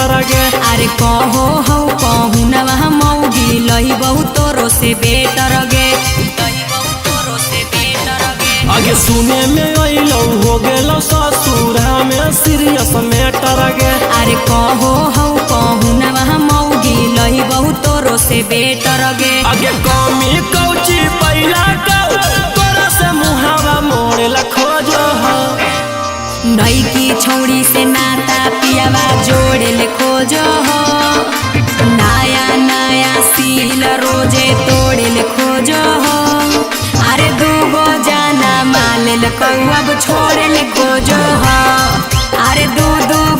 Matter गे। अरे कहो हो कहू न वहाँ मौगी लही बहुत तोरो से बेटर गे, लही बहुत तोरो से बेटर गे। आगे सुने में अइलौ हो गेलो ससुरा में सीरियस मेटर गे। अरे कहो हो कहू न वहाँ मौगी लही बहुत तोरो से बेटर गे। आगे कमी कौची पहिला कौ तोरा से मुहावा मोड़ ला खोजो हो। नई की छोड़ी से नाता पियावा जोड़े ले खोजो हो। नया नया सील रोजे तोड़े ले खोजो हो। अरे दूगो जाना माले ले कहू अब छोड़े ले खोजो हो। अरे दू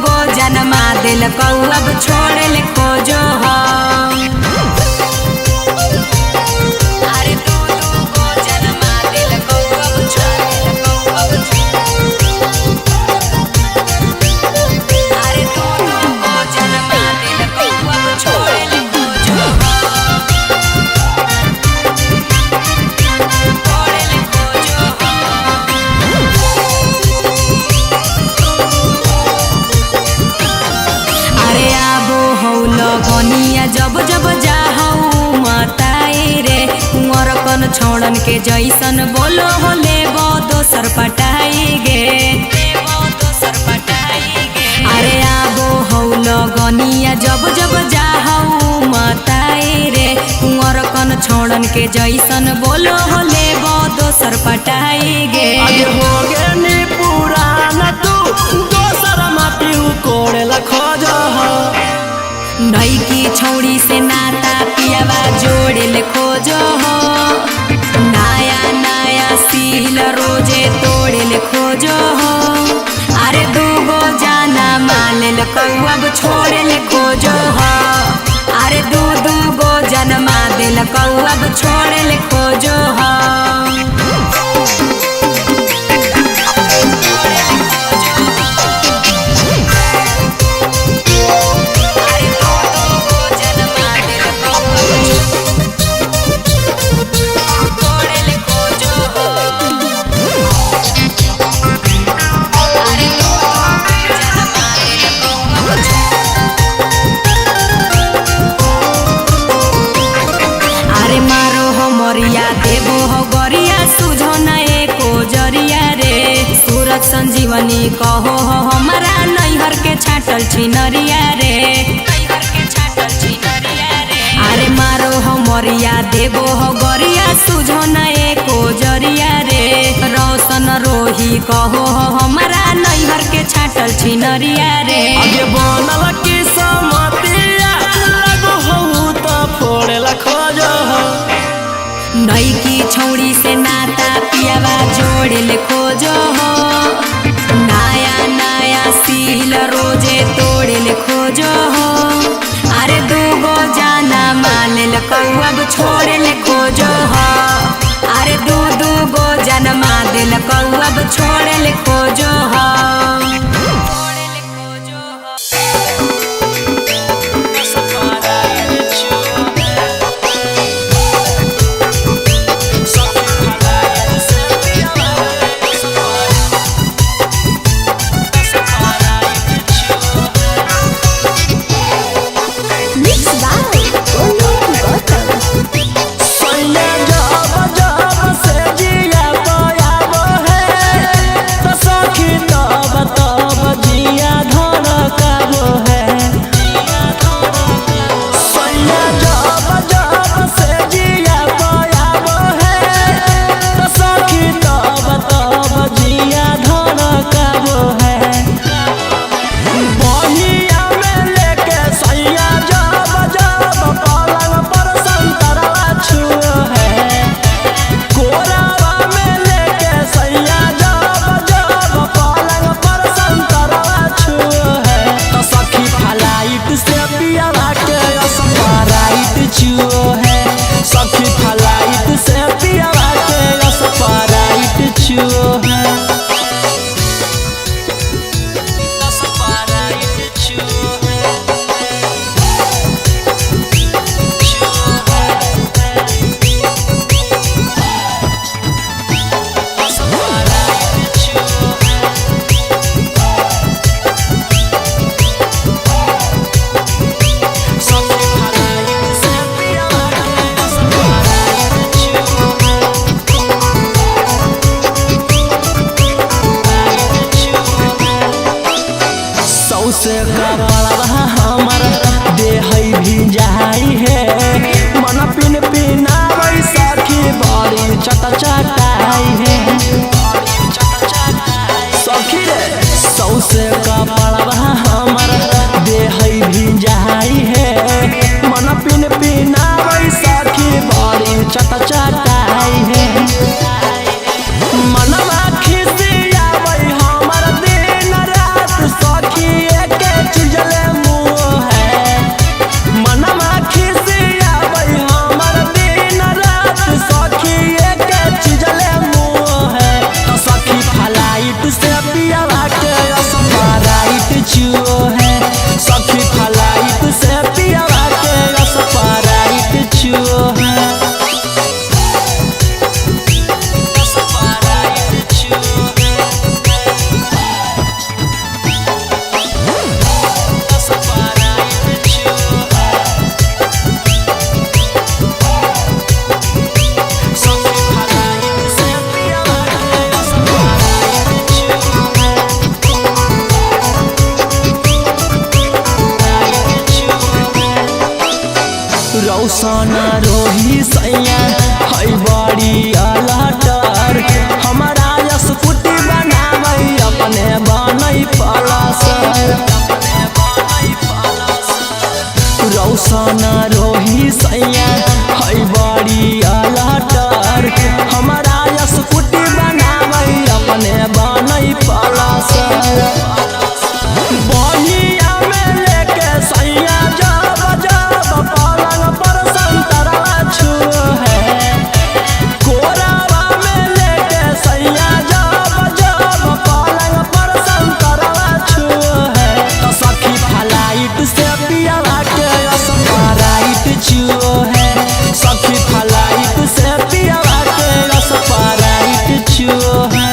गो जन्मा दे ले कहू अब छोड़े ले खोजो हो। अरे दू गो जन्मा दे ले कहू अब छोड़े ले कहू अब जब जब जाहू मताए रे कुंवर कन छोड़न के जैसन बोलो हो लेबो दोसर पटाई गे, दोसर पटाई गे। अरे आबो हो लगनिया जब जब जाहू मताए रे कुंवर कन छोड़न के जैसन बोलो हो लेबो दोसर पटाई गे। आगे हो गे नी पुराना तू दोसर माटी कोड़े ला खोजो हो। नई की छोड़ी से नाता पियावा जोड़े ले खोजो हो। नया नया सील रोजे तोड़े ले खोजो हो। अरे दूगो जाना माले ले कहू अब छोड़े ले खोजो हो। अरे दू गो जन्मा दे ले कहू अब छोड़े ले खोजो हो। देबो हो गरिया सुझो न एको जरिया रे। सूरज संजीवनी कहो हो हमारा नैहर के छाटल छिनरिया रे, नैहर के छाटल छिनरिया रे। अरे मारो हो मरिया देबो हो गरिया सुझो न एको जरिया रे। रोशन रोही कहो हो हमारा नैहर के छाटल छिनरिया रे। आगे बनल की समतिया लगो हो त फोड़ेला खोजो हो। नई की छोड़ी से नाता पियावा जोड़े ले खोजो हो। नया नया सील रोजे तोड़े ले खोजो हो। अरे दूगो जाना माले ले कहू अब छोड़े ले खोजो हो। अरे दू गो जन्मा दे ले कहू अब छोड़े ले खोजो हो। सौसे कपड़वा हमर देह भी जाई है मन पिन पिनावै सखी बड़ी चटाई है सखी रे सौसे कपड़वा हमर देह भी जाई है मन पिन पिनावै सखी बड़ी चटाई है मनवा खिसियावै हमर दिन रात सखी एके चीजले मुँह है मनवा खिसियावै हमर दिन रात सखी एके चीजले मुँह है तो सखी फ्लाइट से पियावा के स्प्राइट चुओ है सखी फ्लाइट से पियावा के स्प्राइट चुओ है रौशन रोही सैया है बड़ी अलटर हमारा स्कूटी बनाबै अपने बनै पलसर रौशन रोही सैया है बड़ी अलटर हमारा स्कूटी बनाबै अपने बनै पलसर बहिया में लेके सैया जब जब पलंग पर संतरा छुओ है कोरावा में लेके सैया जब जब पलंग पर संतरा छुओ है तो सखी फ्लाइट से पियावा के स्प्राइट छुओ है सखी फ्लाइट से पियावा के स्प्राइट छुओ है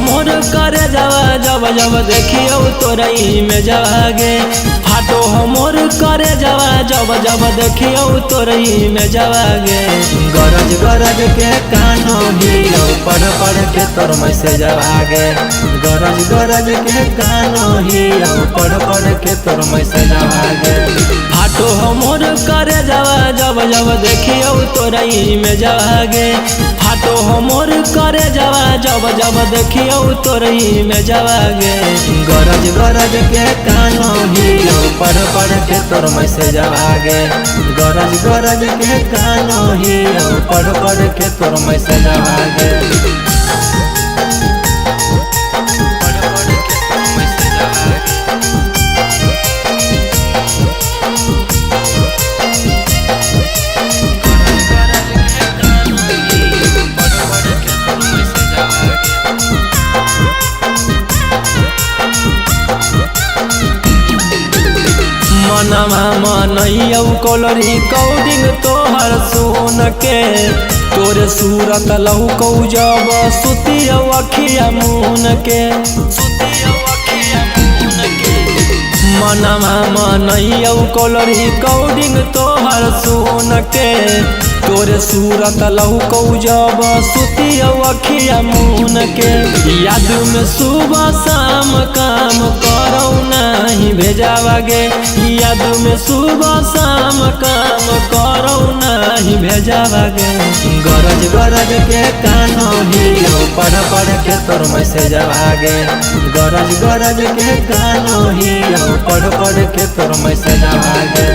मोर करे जावा जब जब देखियो तोरई में जागे फाटो मोर करे जावा जब जब देखियो तोरई में जागे गरज गरज के कानो हियो पढ़ पढ़ के तोर में से जागे गरज गरज के कानो हियो पढ़ पढ़ के तोर में से जागे फाटो मोर करे जावा जब जब देखियो तोरई में जागे फाटो मोर करे जावा जब जब देखियो तोरई में जागे गरज गरज के कानो हियो पढ़ पढ़ के तोर में से जागे गरज गरज के कानो हियो पढ़ पढ़ के तोर में से जागे मनवा मनैयौ कोलरी कौडिंग तोहर सुन के तोरे सूरत लहुकौ जब सुतियौ अखिया मुन के मनवा मनैयौ कोलरी कौडिंग तोहर सुन के तोरे सूरत लहुकौ जब सुतियौ अखिया मुन के याद में सुबह शाम काम करौ नहीं भेजावागे याद में सुबह शाम काम करौ नहीं भेजावागे गरज गरज के कानो हियो पढ़ पढ़ के तोर में से जागे गरज गरज के कानो हियो पढ़ पढ़ के तोर में से जागे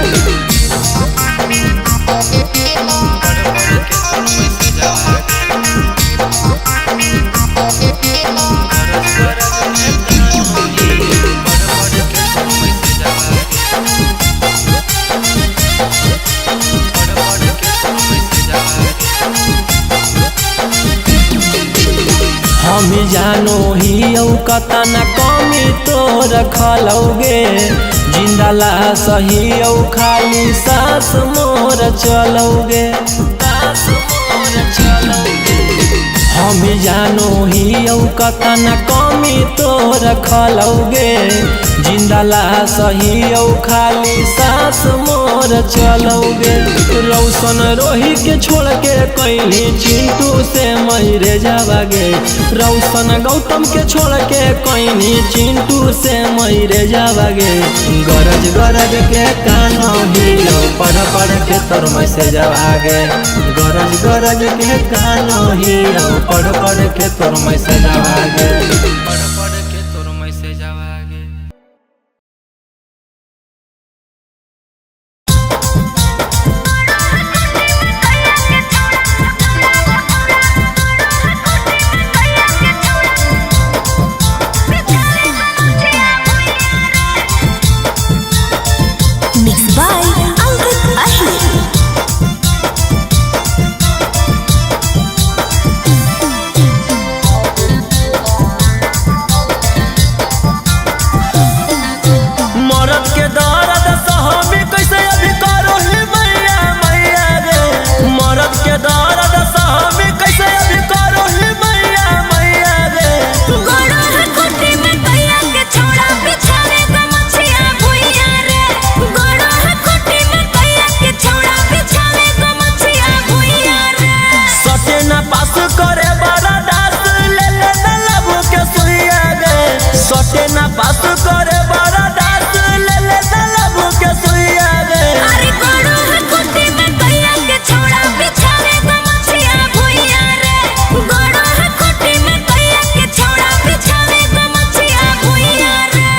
हम जानो ही कता न कमी तोर खलौगे जिंदा ला सही खाली सास मोर चलोगे, सास मोर चलोगे। हम जानो ही कतन कमी तोर खलोगे, जिंदा लाश ही खाली सास मोर चलोगे। रौशन रोही के छोड़ के कैली चिंटू से मरे जावागे, रौशन गौतम के छोड़ के कैली चिंटू से मरे जावागे। गरज गरज के कानो हिलो, पढ़ पढ़ के तोर मैसेज आगे। गरज गरज के कानो हिलो, पढ़ पढ़ के तोर मैसेज आगे, पढ़ पढ़ के तोर मैसेज आगे। Mixed by Ankit Ahir. मरद के दर्द सहमी कैसे अभी करो ही मैया मैया रे, मरद के दर्द सहमी कैसे अभी करो ही मैया मैया रे। गोड़ा है कोठी में कैया के छोड़ा बिछावे गमछिया भुइया रे, गोड़ा है कोठी में कैया के छोड़ा बिछावे गमछिया भुइया रे। सटे ना पास करे बड़ा दास, ले ले ना लबू के सुइया गे। सटे ना पास करे बड़ा दास, ले ले ना लबू के सुइया गे। अरे गोड़ा है कोठी में कैया के छोड़ा बिछावे गमछिया भुइया रे, गोड़ा है कोठी में कैया के छोड़ा बिछावे गमछिया भुइया रे।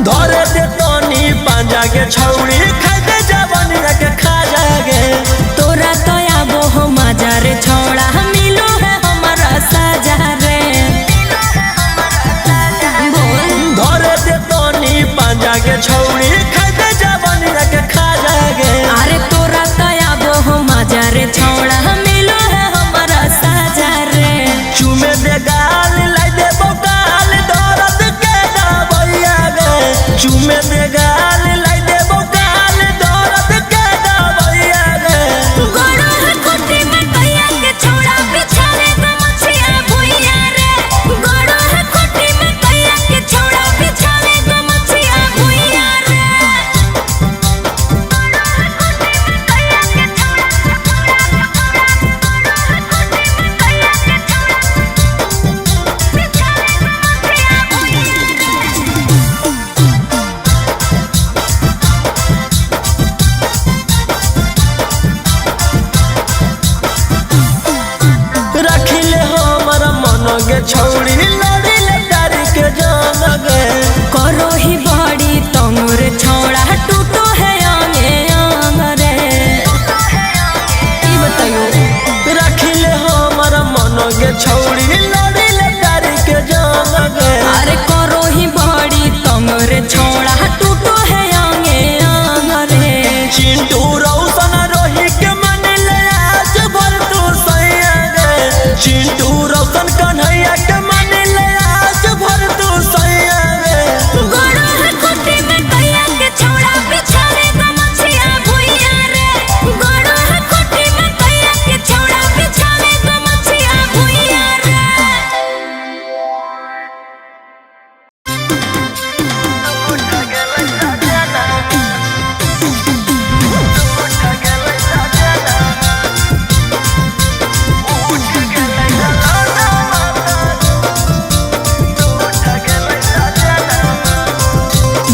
धरे दे तनी पांजा के छौड़ी, खाई दे जवानी के खा जागे। तोरा तो आबो हो मजा रे छोड़ा, मिलो है हमारा साजा रे। बोल धरे दे तनी पांजा के छौड़ी, खाई दे जवानी के खा जागे। अरे तोरा तो आबो हो मजा रे छोड़ा, मिलो है हमारा साजा रे। चुमे दे गाल, लाई दे बोकाल, दर्द के दबैया गे। चुमे दे गाल, लाई दे बोकाल, दर्द के दबैया गे। गोड़ा है कोठी में कैया के छोड़ा बिछावे गमछिया भुइया रे, गोड़ा है कोठी में कैया के छोड़ा बिछावे गमछिया भुइया रे। रखिले हमर मन गे छौड़ी, लड़ी ले डारी के जान गे। करो ही बड़ी तंगुर छोड़ा, टूटो है आंगे आंग रे। ई बताइयो रखिले हमर मन गे छौड़ी, लड़ी ले डारी के जान गे। अरे करो ही बड़ी तंगुर छोड़ा, टूटो है आंगे आंग रे। चिंटू रौशन रोही के मन ले आज भर तू सैया गे। चिंटू रौशन कन्हैया के मन ले आज भर तू सैया गे। गोड़ा है कोठी में कैया के छोड़ा बिछावे गमछिया भुइया रे, गोड़ा है कोठी में कैया के छोड़ा बिछावे गमछिया भुइया रे।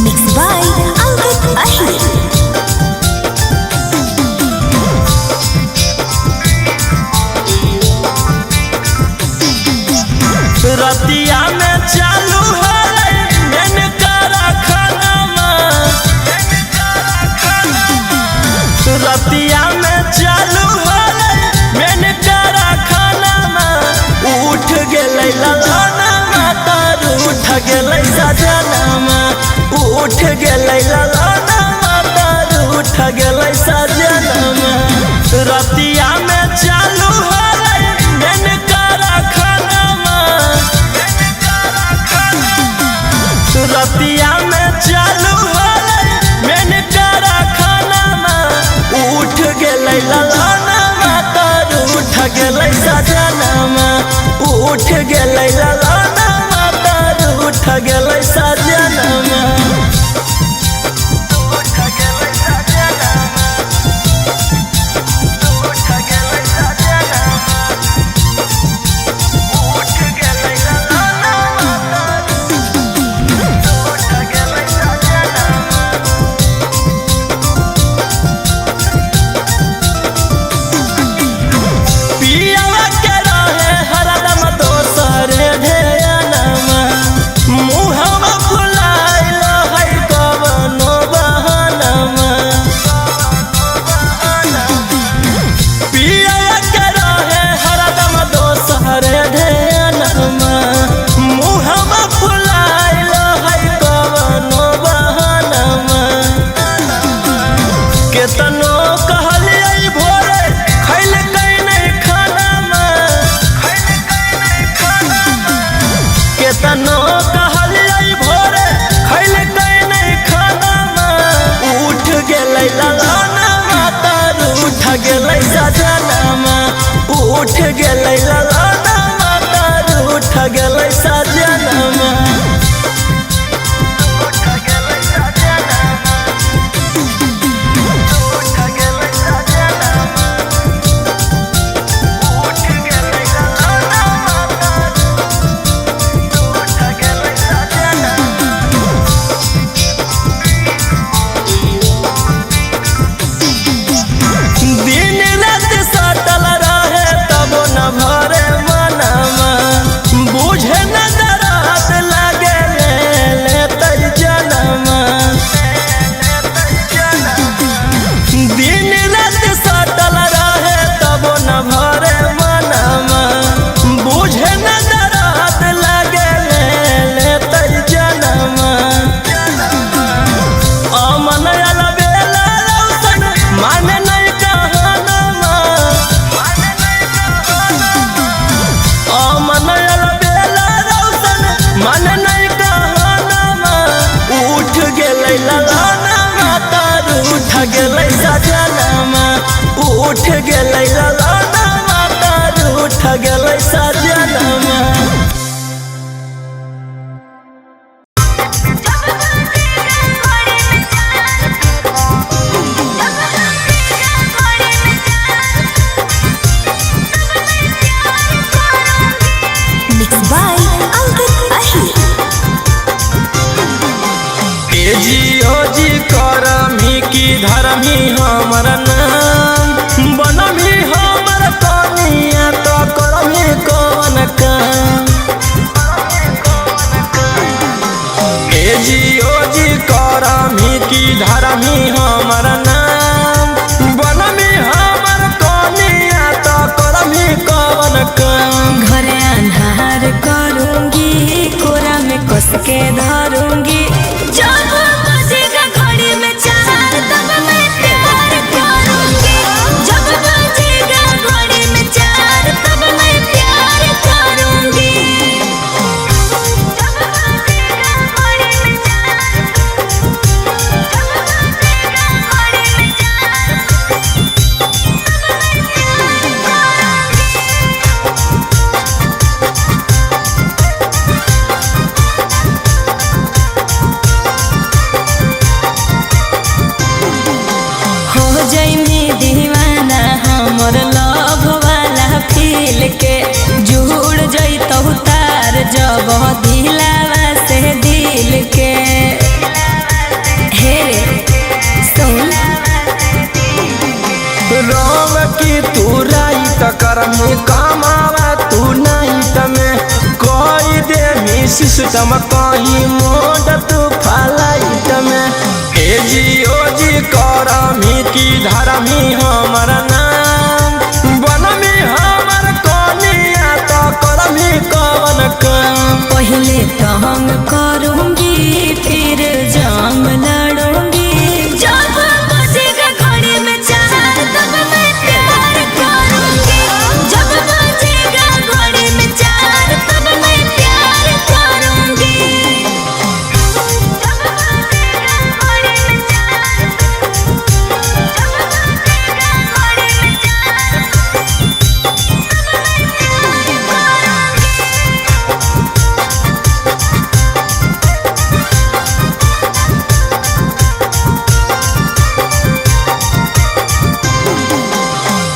Mixed by Ankit Ahir. रतिया में चालू है मैंने करा खाना, रतिया में चालू है मैंने करा खाना। उठ गेलै ललाना माता, उठ गेलै सजनमा उठ गेलै ललनमा तर उठ गेलै सजनमा रतिया में चालू होलै मेनका खानामा रतिया में चालू होलै मेनका खानामा उठ गेलै ललनमा तर उठ गेलै सजनमा उठ गेलै ललनमा तर उठ गेलै सजनमा केतनो कहलियै भोरे खैल कई नहीं खानामा केतनो कहलियै भोरे खैल कई नहीं खानामा उठ गेलै ललनमा तर उठ गेलै सजनमा उठ गेलै ललनमा तर उठ गेलै सजनमा गेलै सजनमा उठ गेलै ललनमा तर उठ गेलै सजनमा धर्मी हमर नाम बनमी हमर कनिया तो करमी कौन काम ए जी करमी की धर्मी हमर नाम बनमी हमर कनिया तो करमी कौन काम घरे अन्हार करूंगी कोरा में कस के धरूंगी जब बजेगा घड़ी में चार तब मैं प्यार करूंगी जब बजेगा घड़ी में चार तब मैं प्यार करूंगी जब बजेगा घड़ी में चार जब बजेगा घड़ी में चार हमर लव वाला फील के जुड़ जइतौ तार जब दिलावा से दिल के हे रे सुन रोम की तू राइत करम कमावा तू नाइट में कोई दे सिस्टम कहीं मोड तू फ्लाइट में ए जी करमी की धरमी हमर नाम बनमी हमर कनिया तो करमी कवन कवन काम। पहले तंग करूंगी फिर जंग लड़ूंगी, जब बजेगा घड़ी में चार तब मैं प्यार करूंगी, जब बजेगा घड़ी में चार तब मैं प्यार करूंगी, जब बजेगा घड़ी में चार, जब बजेगा घड़ी में चार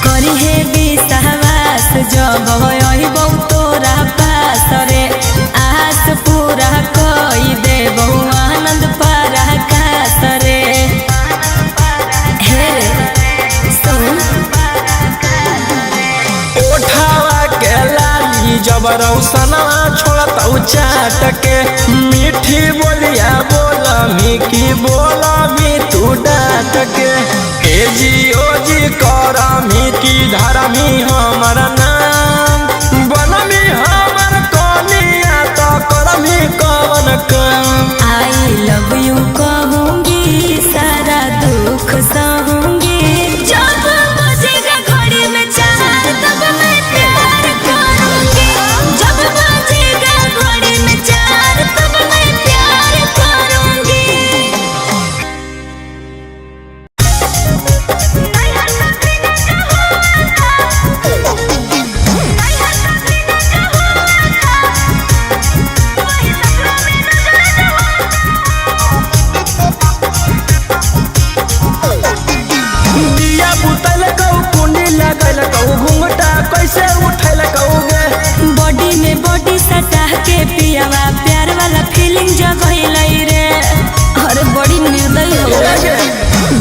करी हे विश्वास जब अइबौ तोरा पास रे, आस पूरा कई देबौ आनंद पराकाश रे। हे रे सुन ओठावा के लाली जब रौसनवा छोड़तौ चाट के, मीठी बोलिया बोला मिकी बोला भी तू डाट के। ए जी ओ जी कर मिकी धरमी हमर नाम, बनमी हमर कनिया तो करमी कवन काम। आई लव यू कहूंगी सारा दुख सहूंगी, जब बजेगा घड़ी में चार तब मैं प्यार करूंगी, जब बजेगा घड़ी में चार तब मैं प्यार करूंगी। दिया बुतल कौ कुंडी लगल कौ, घूंघटा कैसे उठल कौगे। बॉडी में बॉडी सटा के पियावा प्यार वाला फीलिंग जगैलै रे, अरे बड़ी निर्दयी हो गए।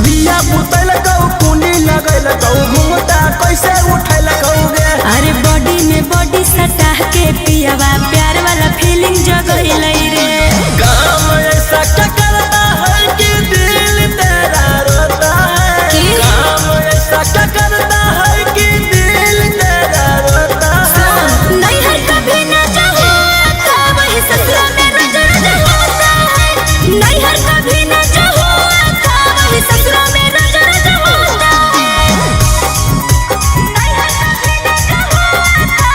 दिया बुतल कौ कुंडी लगल कौ, घूंघटा कैसे उठल कौगे। अरे बॉडी में बॉडी सटा के पियावा प्यार वाला फीलिंग जगैलै रे। काम ऐसा क्या करता है कि दिल तेरा रोता है। की? काम ऐसा क्या करता है कि दिल तेरा रोता है। नैहर कभी न जाओ आता, वही ससुरा में रोज रोज होता है। नैहर कभी न जाओ आता, वही ससुरा में रोज रोज होता है। नैहर कभी न जाओ आता,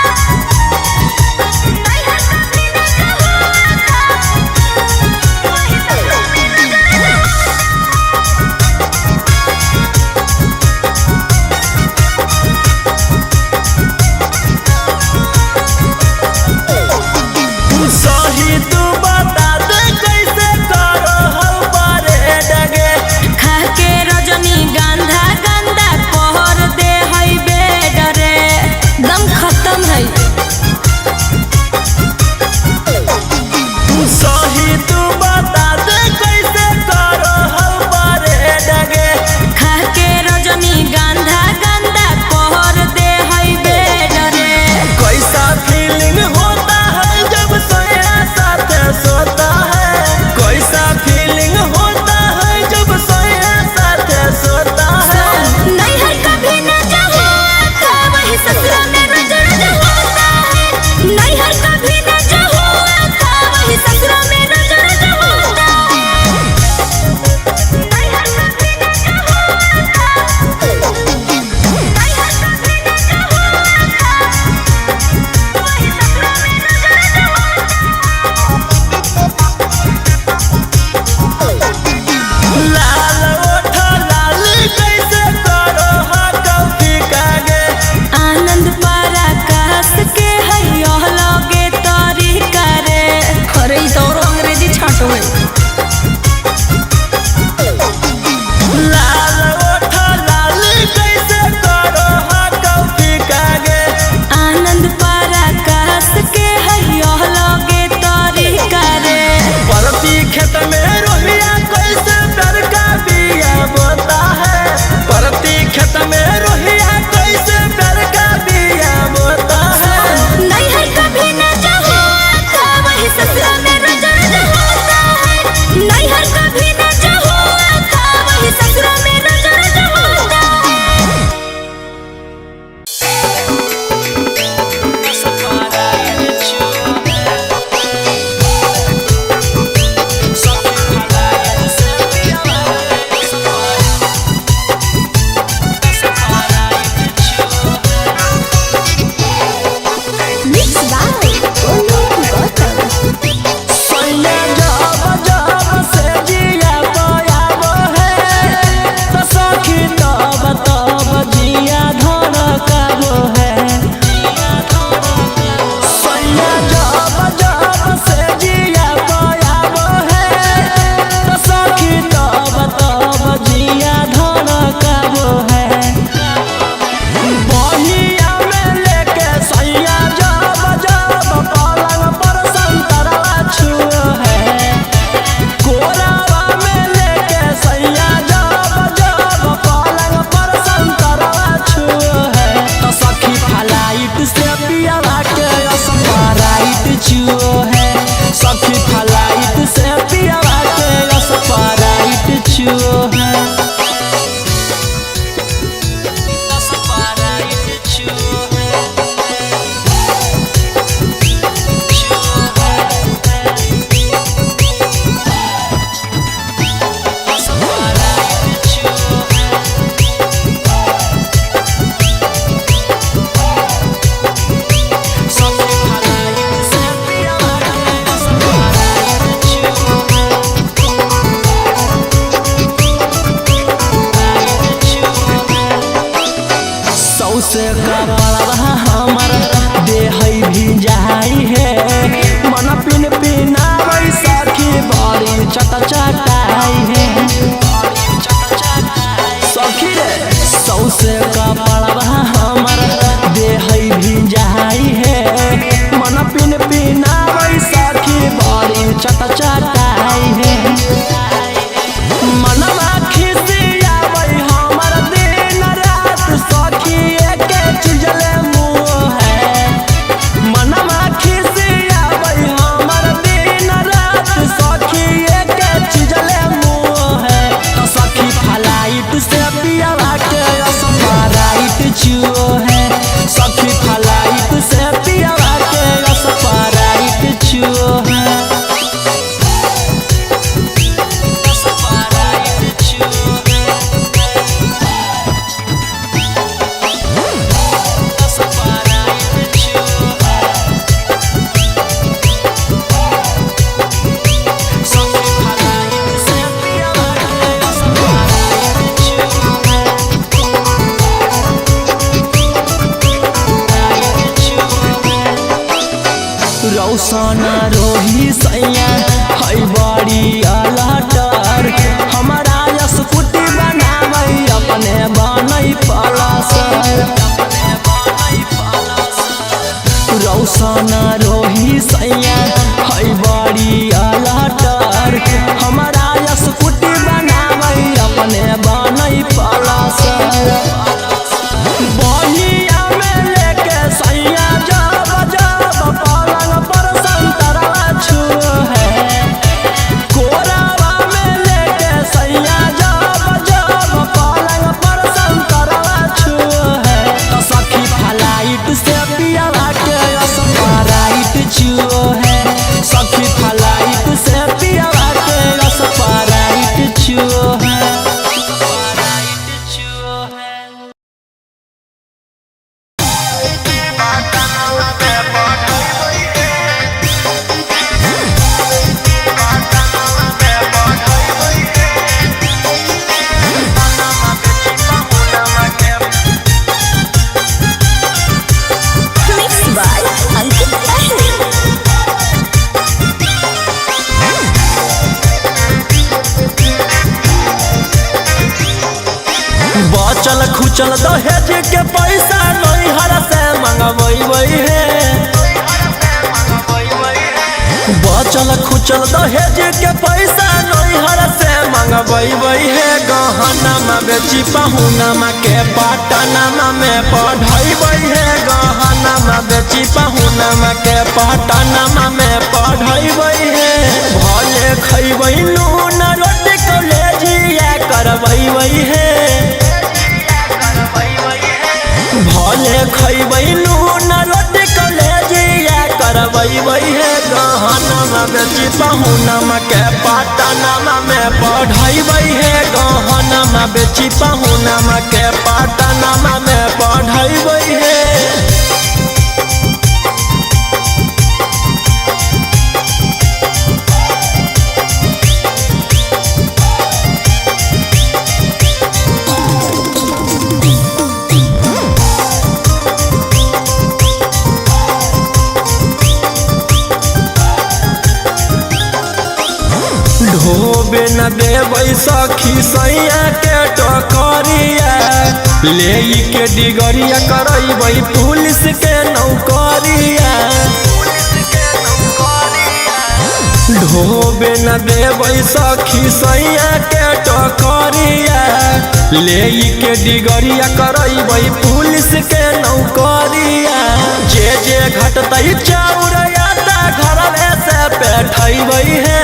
चटाई है। मनवा खिसियावै हमर दिन रात सखी एके चीज ले मुँह है। मनवा खिसियावै हमर दिन रात सखी एके चीज ले मुँह है। तो सखी फ्लाइट से पियावा के स्प्राइट चुओ है। सखी फ्लाइट से पियावा के स्प्राइट चुओ है। रौसना रोही सैया है बड़ी अलटर। हमारा स्कूटी बनाबै अपने बनै पलसर। रौसना रोही सैया है बड़ी अलटर। हमारा स्कूटी बनाबै अपने बनै पलसर। बहिया में लेके सैया जब जब पलंग पर संतरा छुओ है। कोरावा में लेके सैया जब जब पलंग पर संतरा छुओ है। तो सखी फ्लाइट से पियावा के स्प्राइट चुओ है। सखी फ्लाइट से पियावा के स्प्राइट चुओ है। बचल खुचल दहेज के पैसा नैहर से मंगवै है। बचल खुचल दहेज के पैसा नैहर से मंगवै है। गहना बेची पहुना के पटना में पढ़बै है। गहना बेची पहुना के पटना में पढ़बै है। भले खैबै नून रोटी कॉलेजिया करबै है। भले खैबै नून रोटी कॉलेजिया करबै है। गहना बेची पहुना के पटना में पढ़बै है। गहना बेची पहुना के पटना में पढ़बै है। ढोबे न देबै सखी सैया के टोकरिया। ले के डिगरिया करबै पुलिस के नौकरिया। ढोबे न देबै सखी सैया के टोकरिया। ले के डिगरिया करबै पुलिस के नौकरिया। जे घटतै चाउर आटा घरवे से बैठबै है।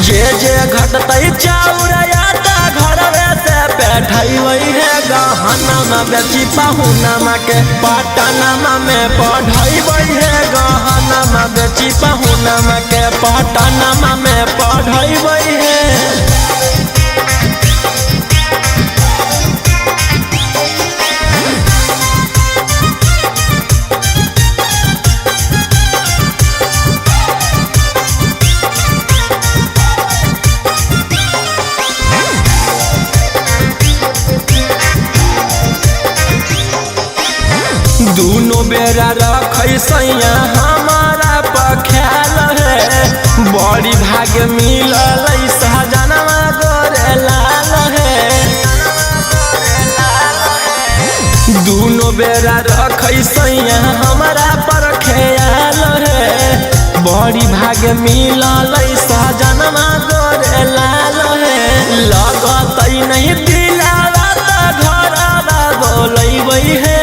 जे घटतै चाउर आटा घरवे से बैठबै है। गहना बेची पहुना के पटना में पढ़बै है। गहना बेची पहुना के पटना में पढ़बै है। दूनो बेरा रखै सैया हमारा पख्याल है। बड़ी भाग्य मिलल सहजनवा गोरे लाल है। दूनो बेरा रखै सैया हमारा पर ख्याल है। भाग मिलल सजनमा गोरे लाल है लगत नहीं दिलावा त घरवा बोलैबै है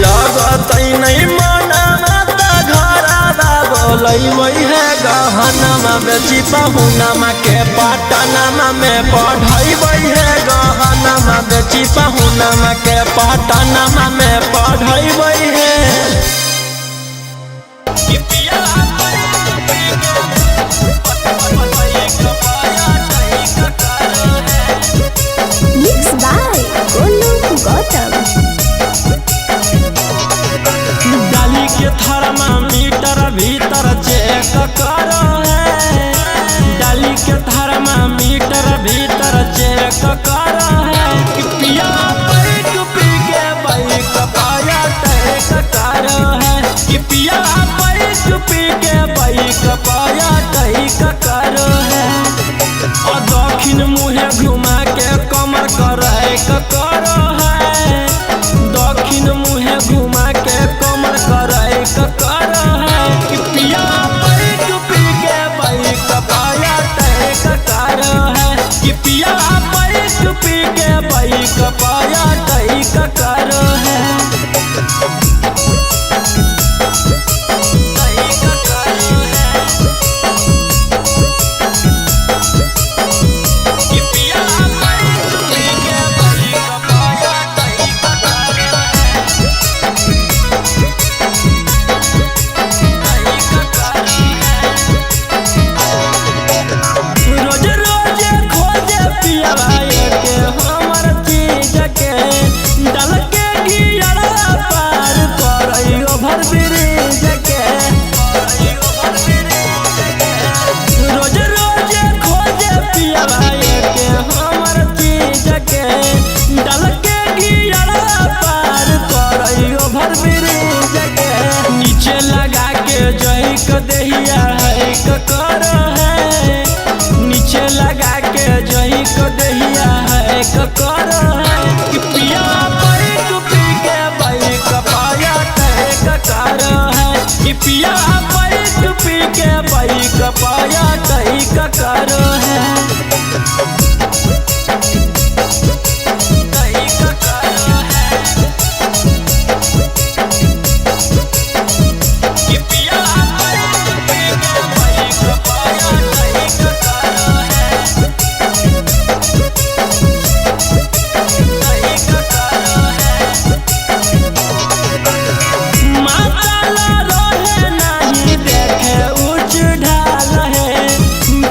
लगत नहीं मनमा त घरवा बोलैबै है गहनमा बेची पहुनमा के पटनमा में पढ़ैबै है गहनमा बेची पहुनमा के पटनमा में पढ़ैबै है Mixed by Golu Gautam. डाली के थर्मामीटर भीतर चेक करो है डाली के थर्मामीटर भीतर चेक करो है पिया बैठ पी के बाइक पाया टैक करो है कि पिया बैठ पी के बाइक पाया टैक करो है और दक्षिण मुहे घुमा के कमर करे करो है दक्षिण मुहे घुमा के कमर करे करो है कि पिया बैठ पी के बाइक पाया टैक करो है कि पिया बैठ पी के बाइक पाया टैक करो है रोज रोज खोजे पियावा के हमर चीज के डाल के गियरा पार करइयो भर ब्रिज के रोज रोज खोजे पियावा के हमर चीज के डाल के गियरा पार करइयो भर ब्रिज के नीचे लगा के जई क देहिया है करो है नीचे लगा के जही को दहिया है करो है कि पिया बैठ पी के बाइक पाया टैक करो है कि पिया बैठ पी के बाइक पाया टैक करो है कि पिया बैठ पी के बाइक पाया टैक करो है माताला रहे नहीं देखे उच्च ढाल है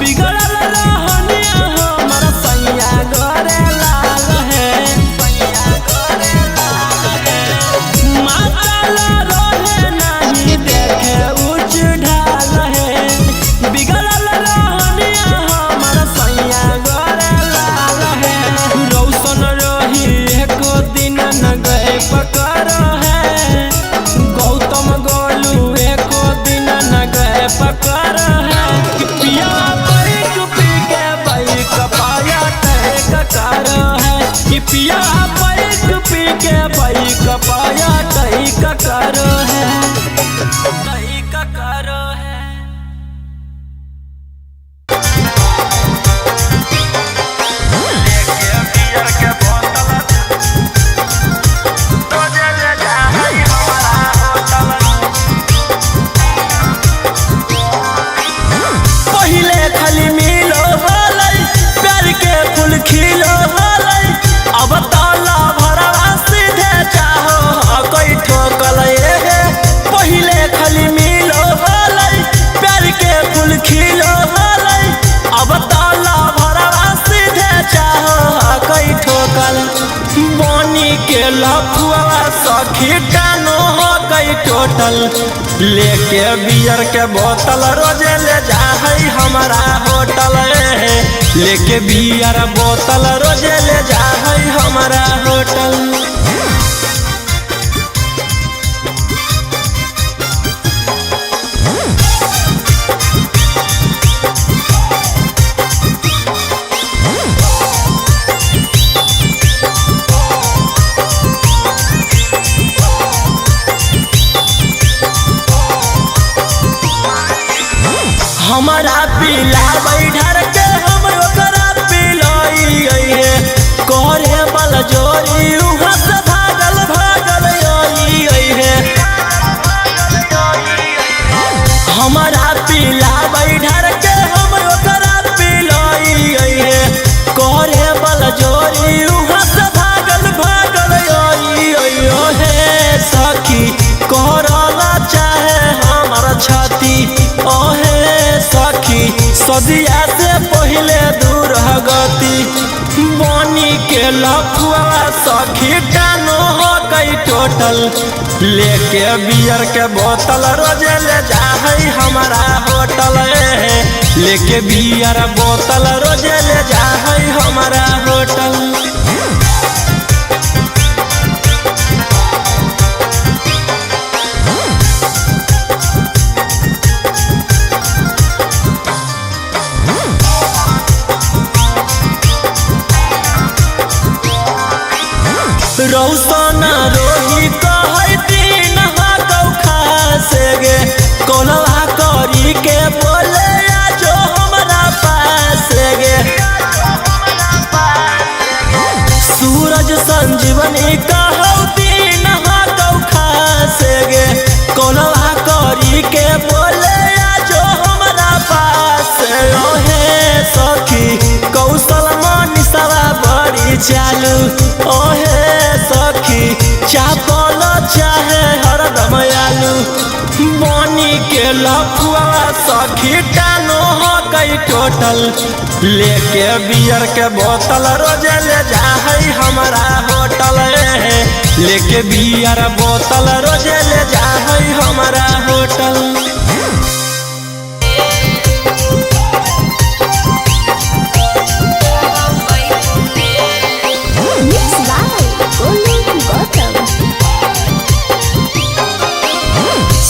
बिगड़ल रहनिया हमर सैया गोरे लाल है माताला रहे नहीं देखे उच्च ढाल है बिगड़ल रहनिया हमर सैया गोरे लाल है रौशन रही एको दिन न गए पकड़ है गौतम गोलू एको दिन न गए पकड़ है कि पिया बैठ पी के बाइक पाया टैक करो है कि पिया बैठ पी के बाइक पाया टैक करो है टैक करो है पहिले खाली मिलो होलै प्यार के फूल खिलो होलै अब ताला भरवा सीधे चाहो कोई ठोकल हे पहिले खाली मिलो होलै प्यार के फूल खिलो होलै अब ताला भरवा सीधे चाहो कोई ठोकल पानी के लफुआ सखी टानो हो गई टोटल लेके बियर के बोतल रोजे ले जा है हमारा होटल लेके बियर बोतल रोजे ले जा है हमारा होटल हमारा पीला बैठर के हम ओकरा पिलइए करे बल जोरी उहाँ से भागल भागल आइए हमारा पीला बैठर के हम ओकरा पिलइए करे बल जोरी उहाँ से भागल भागल आइए हे सखी करला चाहे हमार छाती ओहे सखी सदिया से पहले दूर गति बनी के लखुआ सखी टानो हो गई टोटल लेके बियर के बोतल रोजे ले जाहई हमारा होटल लेके बियर बोतल रोजे ले जाहई हमारा होटल। रौसना रोही कहै दिन हाकौ खासे गे कोलवा करी के बोले आजो हमरा पास गे सूरज संजीवनी कहौ दिन हाकौ खासे गे कोलवा करी के बोले आजो हमरा पास ओहे सखी कौशल मनीषवा बड़ी चालू ओहे सखी चापल चाहे हरदम आलू बनी के लखुआ सखी टानो हो गई टोटल लेके बियर के बोतल रोजे ले जाहई हमारा होटल लेके बियर बोतल रोजे ले जाहई हमारा होटल।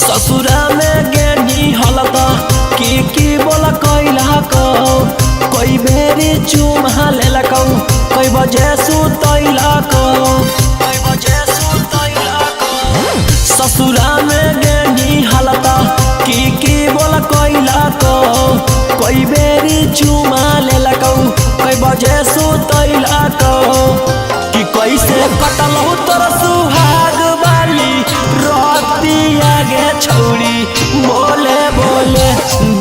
ससुरा में गेनी हलता की बोला कैला को कोई बेरी चुमा लेलकौ कोई बजे सुतैला को ससुरा में गेनी हलता की बोला कैला को कोई बेरी चुमा लेलकौ कोई बजे सुतैला को कि कैसे कटलहु तोर सुहाग वाली रोतिया गे छौड़ी बोले बोले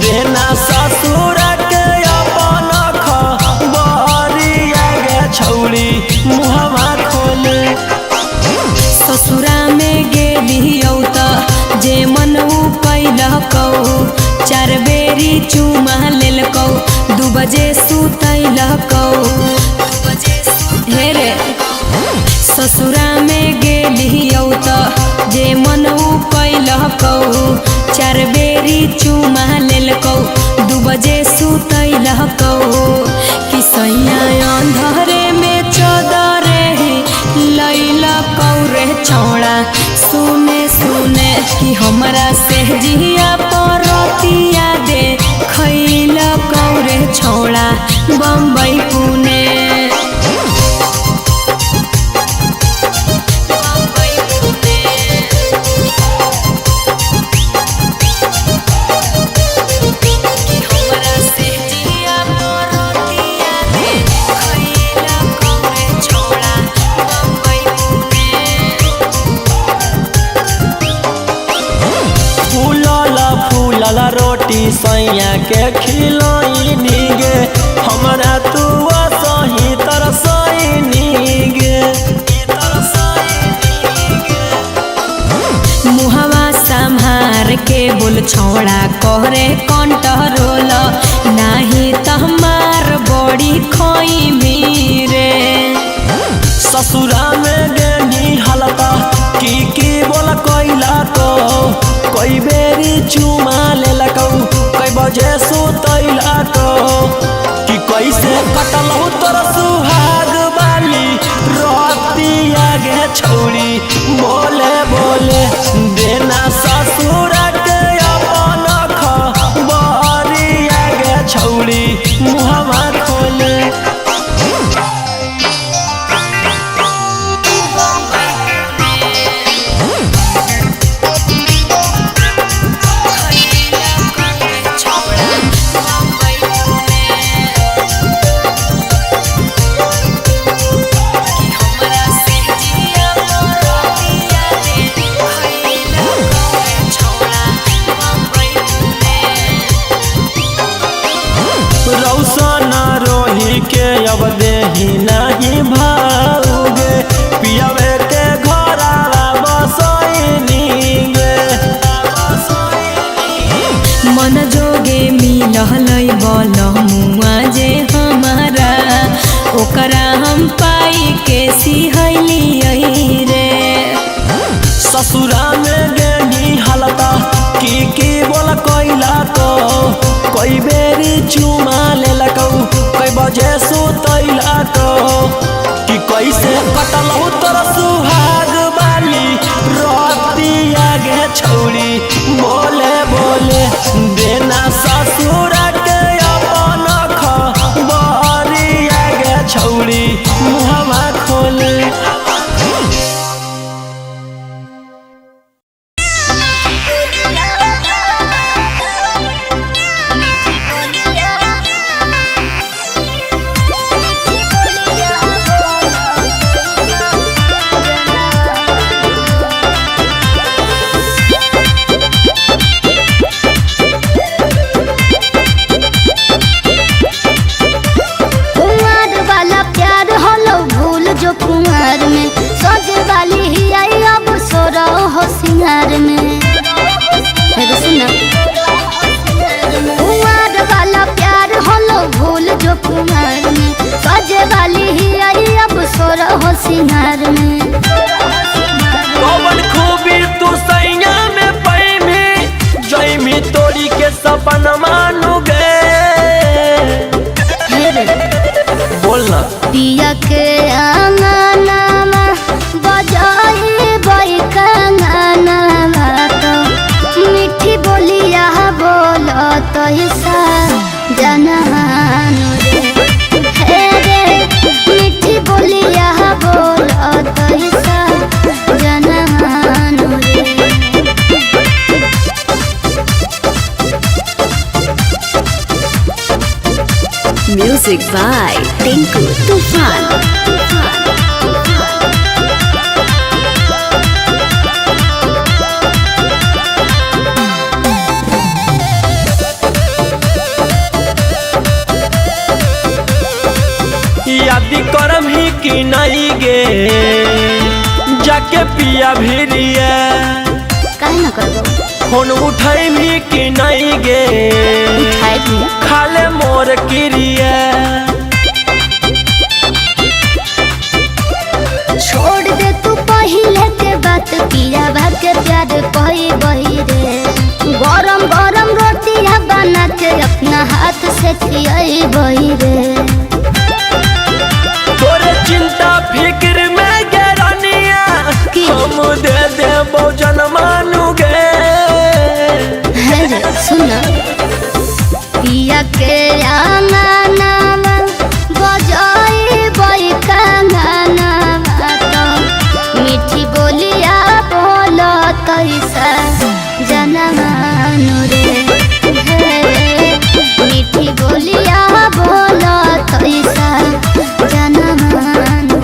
देना ससुर के अपन खबरिया गे छौड़ी मुहवा खोले ससुरा में गेलियौ त जे मन कैलकौ 4 बेरी चुमा लेलकौ 2 बजे सुतैलकौ हे रे ससुरा में गेलियौ त जे मन कैलकौ 4 बेरी चुमा लेलकौ 2 बजे सुतैलकौ कि सैया अंधरे में चदरे लैलकौ रे छौड़ा सुने सुने कि हमरा से जिया परतिया दे खैलकौ रे छौड़ा बम्बई पुणे रोटी सैया के खिलाई नीगे हमरा तू सही तरसई नीगे मुहवा संभार के बोल छौड़ा करे कंट्रोल नाही त हमार बड़ी खोई मीरे ससुरा में गेनी हलता की बोला कैला को कोई बेरी चुमा लेलकौ कोई बजे सुतैला को कि कैसे कटलहु तोर सुहाग वाली रोतिया गे छौड़ी बोले बोले देना ससुर के अपन खबरिया गे छौड़ी मुहवा खोले ही नहीं भाऊगे पियावे के घरावा बसैनी गे मन जोगे मिलहलै बलमुआ जे हमारा ओकरा हम पाई के सिहैली रे ससुरा में गेनी हालता की बोला कोइला को कोई बेरी चुमा ले लको कोई बजे सुतैला को कि कैसे कटलौ तोर सुहाग बाली रतिया गे छौरी बोले बोले देना ससुर के अपन खबरिया गे छौरी मुहवा खोले कुमार में सजे वाली ही आई अब सोरा हो सिंगार में सुना कुमार वाला प्यार होलो भूल जो कुमार में सजे वाली ही आई अब सोरा हो सिंगार में कौन खूबी तू सैया में पैमी जैमी तोड़ी के सपन मानू गे बोलना पिया के आंगनामा बजाए बाई कंगनामा तो मीठी बोलिया बोलो तो हिस्सा जनानो रे रे मीठी बोलिया बोलो तो हिस्सा जनानो रे म्यूजिक बाय टिंकू तूफान यादी करम ही कि नहीं गे जाके पिया भिरिया काहे ना करबो फोन उठाई भी कि नहीं गे उठाए भी खाले मोर किरिया छोड़ दे तू पहिले के बात पिया भाग के प्यार पही बही रे गरम गरम रोटियां बना के अपना हाथ से खियाई बही रे तोरे चिंता फिक्र में गरनिया हम दे दे भोजन मानू गे सुना पिया के आंगनामा बजाई बई कंगनामा तो मीठी बोलिया बोलो तैसा जनमानु रे मीठी बोलिया बोलो तैसा जनमानु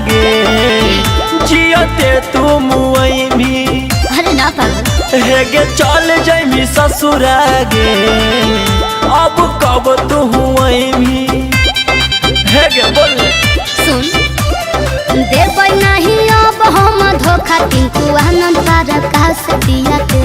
गे जियते तू मुई भी अरे ना पागल हेगे चल जैमी ससुरा गे अब कब तू हुई भी हेगे बोल सुन देबै नहीं अब हम धोखा टिंकू आनंद तारा का से दिया के